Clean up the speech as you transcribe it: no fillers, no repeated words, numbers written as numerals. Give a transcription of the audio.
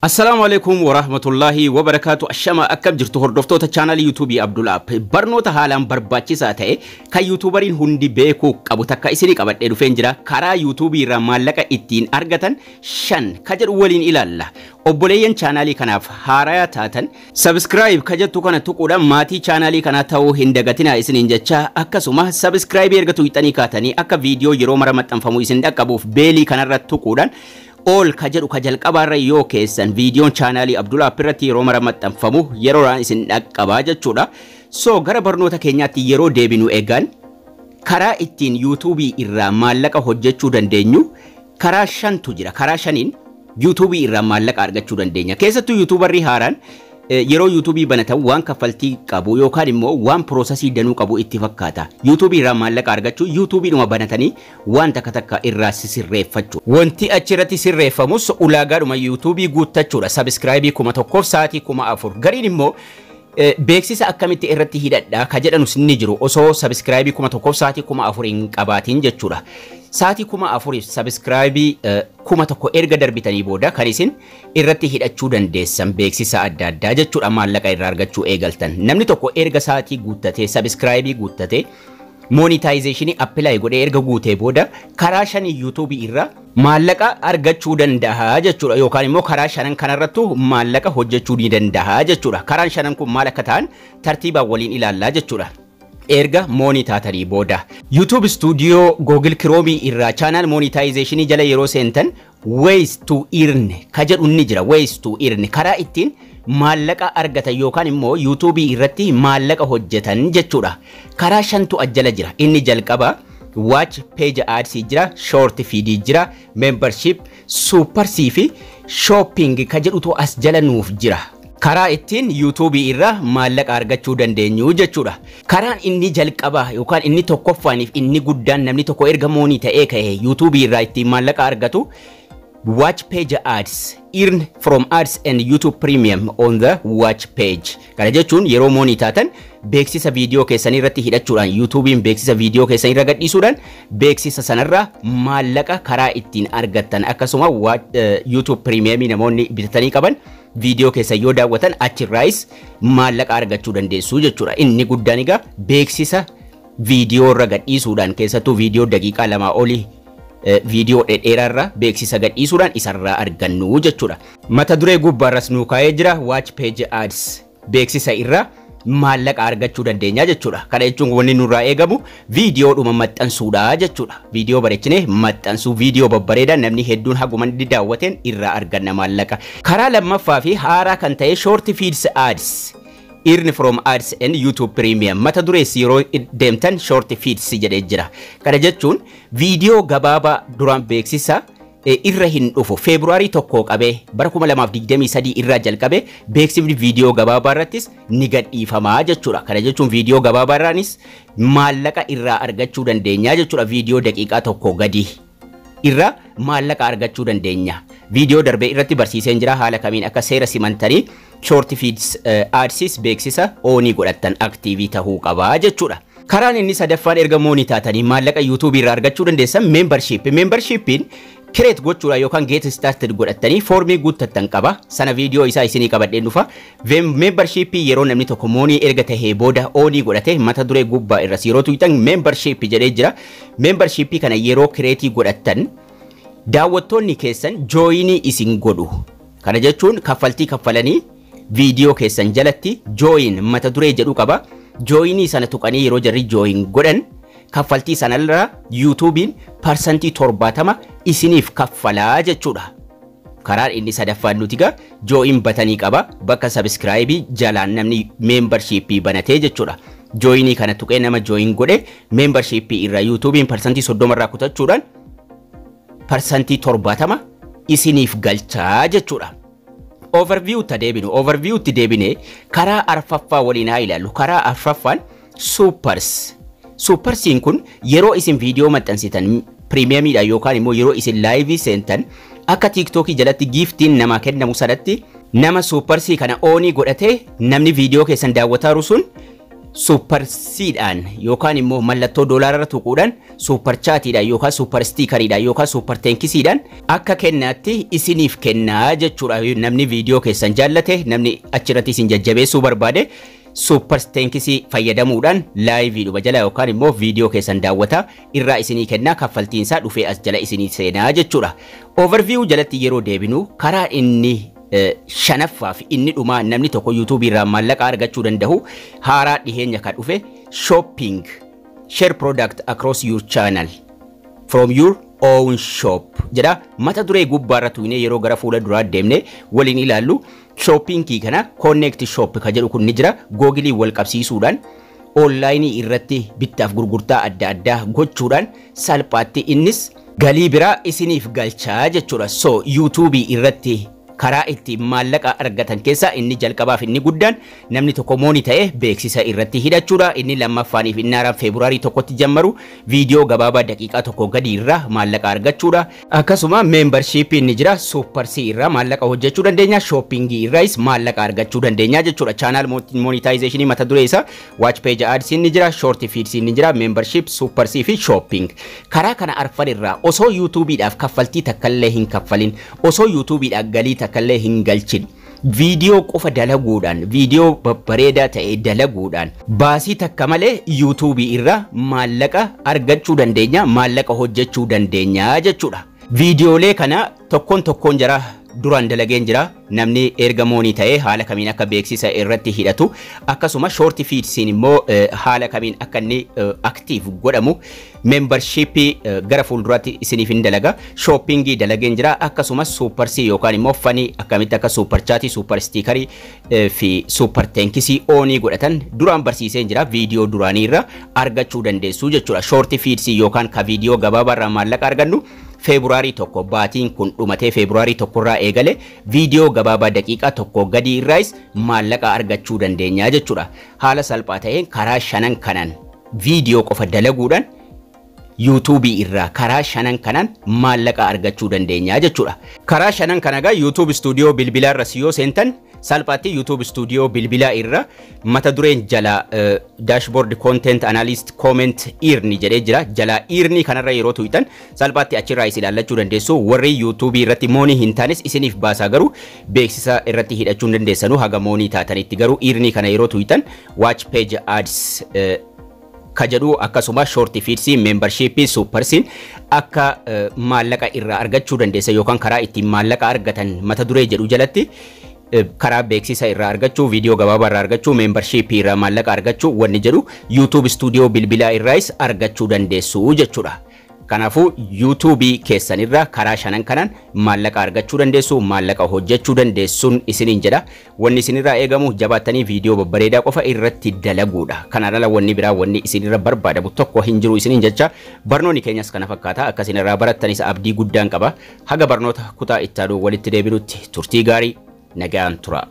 Assalamualaikum warahmatullahi wabarakatuh. Ashama akkam jirtu hordoftoota channel YouTube Abdul App. Barnoota haalaan barbaachisaa ta'e kan YouTuberin hundi beeku qabu takka isinii qabadhee dhufeen jira. Karaa YouTube irraa maallaqa ittiin argatan 5 ka jedhu waliin ilaalla. Obboleeyyan channelii kanaaf haaraa taatan subscribe ka jettu kana tuquudhaan maatii channelii kana ta'uu hin dagatinaa isiniin jecha akkasuma subscribe erga tuqxanii kaatanii akka viidiyoo yeroo mara maxxanfamu isin dhaqqabuuf beelii kanarra tuquudhaan all ka jedhu ka jalqabaarra yoo keessan viidiyoon channelii Abdul App irratti yeroo mara maxxanfamu yeroodhaan isin dhaqqabaa jechuudha. So gara barnoota keenyaatti yeroo deebinu eegan karaa ittiin YouTube irraa maallaqa hojjechuu dandeenyu karaa 5tu jira. Karaa 5in YouTube irraa maallaqa argachuu dandeenya. Keessattuu YouTuberri haaraan yeroo YouTube banatan waan kaffaltii qabu yookaan immoo waan processii danuu qabu itti fakkaata. YouTube irraa maallaqa argachuu YouTube dhuma banatanii waan takka irraa sirreeffachuu. Wanti achirratti sirreeffamus ulaagaadhuma YouTube guuttachuudha. Subscribe 1000 sa'aatii 4000. Gariin immoo beeksisa akkamitti irratti hidhadhaa ka jedhanus ni jiru osoo subscribe 1000 sa'aatii 4000 hin qabaatiin jechuudha. Sa'aatii 4000 subscribe 1000 erga darbitanii booda kan isin irratti hidhachuu dandeessan beeksisa adda addaa jechuudha maallaqa irraa argachuu eegaltan. Namni tokko erga sa'aatii guuttatee subscribe guuttatee monetization apply godhee erga guutee booda karaa 5 YouTube irraa maallaqa argachuu danda'a jechuudha yookaan immoo karaa 5 kanarrattu maallaqa hojjechuu ni danda'a jechuudha. Karaan 5 kun maal akka ta'an tartiibaan waliin ilaallaa jechuudha. Erga monetization booda YouTube Studio Google Chrome irraa channel monetization jala yeroo seentan ways to earn ka jedhu ni jira. Ways to earn karaa ittiin maallaqa argatan yookaan immoo YouTube irratti maallaqa hojjetan jechuudha. Karaa 5tu ajjala jira. Inni jalqaba watch page ads jira, short feed jira, membership, super C fi shopping ka jedhutu as jala nuuf jira. Karaa ittiin YouTube irraa maallaqa argachuu dandeenyu jechuudha. Karaan inni jalqaba yookaan inni tokkoffaaniif inni guddaan namni tokko erga moonii ta'ee ka'e YouTube irraa ittiin maallaqa argatu watch page ads, earn from ads and YouTube premium on the watch page. Kana jechuun yeroo moonii taatan beeksisa viidiyoo keessanii irratti hidhachuudhaan YouTubein beeksisa viidiyoo keessanii irra gadhiisuudhaan beeksisa sanarraa maallaqa karaa ittiin argattan akkasuma YouTube premium namoonni bitatanii qaban viidiyoo keessa yoo daawwatan achirraayis maallaqa argachuu dandeessu jechuudha. Inni guddaan egaa beeksisa viidiyoo irra gadhiisuudhaan keessattuu viidiyoo daqiiqaa 2 olii viidiyoo dheeraarra beeksisa gadhiisuudhaan isarraa argannu jechuudha. Mata duree gubbaarras nuu kaa'ee jira watch page ads beeksisa irraa maallaqa argachuu dandeenya jechuudha. Kana jechuun wanni nurraa eegamu viidiyoodhuma maxxansuudha jechuudha. Viidiyoo bareechinee maxxansuu viidiyoo babbareedaa namni hedduun haguma daawwateen irraa arganna maallaqa. Karaa lammaffaa fi haaraa kan ta'e short feeds ads earn from ads and YouTube premium mata durees yeroo deemtan short feeds jedhee jira. Kana jechuun viidiyoo gabaabaa duraan beeksisa irra hin dhufu February 1 qabee bara 2023 irraa jalqabee beeksifni viidiyoo gabaabaa irrattis ni gadhiifamaa jechuudha. Kana jechuun viidiyoo gabaabaa irraanis maallaqa irraa argachuu dandeenya jechuudha. Viidiyoo daqiiqaa 1 gadi irra maallaqa argachuu dandeenya. Viidiyoo darbee irratti barsiiseen jira haala kamiin akka seera simantanii short feeds ads beeksisa oonii godhattan active ta'uu qabaa jechuudha. Karaan inni sadaffaan erga moonii taatanii maallaqa YouTube irraa argachuu dandeessan membership. Membershipin create gochuudha yookaan get started godhattanii foormii guuttattan qaba. Sana viidiyoo isaa isinii qabadheen dhufa. Membership yeroo namni tokko moonii erga tahee booda oonii godhate mata duree gubbaa irras yeroo tuqxan membership jedhee jira. Membership kana yeroo create godhattan daawwattoonni keessan joinii isin godhu. Kana jechuun kaffaltii kaffalanii viidiyoo keessan jalatti join mata duree jedhu qaba. Joinii sana tuqanii yeroo jarri join godhan kaffaltii sanarraa YouTubein percentii 70 isiniif kaffalaa jechuudha. Karaan inni sadaffaan nuti gaa join batanii qaba bakka subscribe jalaan namni membership banatee jechuudha. Joinii kana tuqee nama join godhe membership irraa YouTubein percentii 30 irraa kutachuudhaan percentii 70 isiniif galchaa jechuudha. Overview ta deebinu overview ti deebine karaa arfaffaa waliin haa ilaallu. Karaa arfaffaan supersiin kun yeroo isin viidiyoo maxxansitan premiumidha yookaan immoo yeroo isin live seentan akka TikTokii jalatti giftiin namaa kennamu sanatti nama supersii kana oonii godhatee namni viidiyoo keessan daawwataa sun super seedaan yookaan immoo mallattoo doolaarra tuquudhaan super chaatiidhaan yookaan super stickeriidhaan yookaan super tenkisiidhaan akka kennaatti isiniif kennaa jechuudha. Namni viidiyoo keessan jaallate namni achirratti isin jajjabeessuu barbaade super tenkisii fayyadamuudhaan laayiviidhuma jala yookaan immoo viidiyoo keessan daawwata irraa isinii kennaa kaffaltiinsaa dhufee as jala isinii seenaa jechuudha. Overview jalatti yeroo deebinu karaa inni shanaffaaf inni dhumaa namni tokko YouTube irraa maallaqa argachuu danda'u haaraa dhiheenya kan dhufe shopping share product across your channel from your own shop jedha. Mata duree gubbaarra tuune yeroo gara fuula duraa deemne waliin ilaallu shopping kana connect shop ka jedhu kun ni jira. Google wal qabsiisuudhaan online irratti bittaaf gurgurtaa adda addaa gochuudhaan salphaatti innis galii biraa isiniif galchaa jechuudha. So YouTube irratti karaa itti maallaqa argatan keessa inni jalqabaaf inni guddaan namni tokko moonii ta'e beeksisa irratti hidhachuudha. Inni lammaffaaniif inni haaraan Feebruaarii tokkotti jammaru viidiyoo gabaabaa daqiiqaa tokko gadi irraa maallaqa argachuudha. Akkasuma membership inni jira. Super C irraa maallaqa hojjechuu dandeenya. Shopping irraas maallaqa argachuu dandeenya jechuudha. Channel monetization mata duree isaa watch page ads inni jira. Short feeds inni jira. Membership, Super C fi shopping. Karaa kana arfan irraa osoo YouTubeidhaaf kaffaltii takkallee hin kaffalin osoo YouTubeidhaaf galii takkallee hin galchin viidiyoo qofa dalaguudhaan viidiyoo babbareedaa ta'e dalaguudhaan baasii takka malee YouTube irraa maallaqa argachuu dandeenya, maallaqa hojjechuu dandeenya jechuudha. Viidiyoolee kana tokkoon jira duraan dalageen jira. Namni erga moonii ta'e haala kamiin akka beeksisa irratti hidhatu akkasuma short feeds immoo haala kamiin akka inni active godhamu membership gara fuulduraatti isiniif hin dalaga. Shopping dalageen jira akkasuma super C yookaan immoo fanii akkamitti akka super chat, super sticker fi super tenkisii onii godhatan duraan barsiiseen jira. Viidiyoo duraanii irraa argachuu dandeessu jechuudha. Short feeds yookaan ka viidiyoo gabaabaa irraa maallaqa argannu Feebruaarii tokko baatiin kun dhumatee Feebruaarii tokko irraa eegale viidiyoo gabaabaa daqiiqaa tokko gadi irraas maallaqa argachuu dandeenya jechuudha. Haala salphaa ta'een karaa shanan kanaan viidiyoo qofa dalaguudhaan YouTube irraa karaa shanan kanaan maallaqa argachuu dandeenya jechuudha. Karaa shanan kanagaa YouTube Studio bilbilaa irra siyoo seentan salphaatti YouTube Studio bilbilaa irra mata dureen jala dashboard content analyst comment earni jedhee jira. Jala earni kanarra yeroo tuutan salphaatti achirraa isin ilaallachuu dandeessu. Warri YouTube irratti moonii hin taanes isiniif baasaa garuu beeksisa irratti hidhachuu dandeessanu haga moonii taatanitti garuu earni kana yeroo tuutan watch page ads kajadu akkasuma short feeds membership super sin akka maallaqa irraa argachuu dandeessa yookaan karaa ittiin maallaqa argatan mata duree jedhu jalatti karaa beeksisa irraa argachuu viidiyoo gabaabaa irraa argachuu membership irraa maallaqa argachuu wanni jedhu YouTube Studio bilbilaa irraas argachuu dandeessu jechuudha. Kanaafuu YouTube keessan irraa karaa shanan kanaan maallaqa argachuu dandeessu, maallaqa hojjechuu dandeessuun isiniin jedha. Wanni isinirraa eegamu jabaattanii viidiyoo babbareedaa qofa irratti dalaguudha. Kanaan ala wanni biraa wanni isinirra barbaadamu tokko hin jiru isiniin jecha. Barnoonni keenyas kana fakkaata. Akka isinirraa barattanis abdii guddaan qaba. Haga barnoota kutaa itti aanu walitti deebinutti turtii gaarii nagaan tura.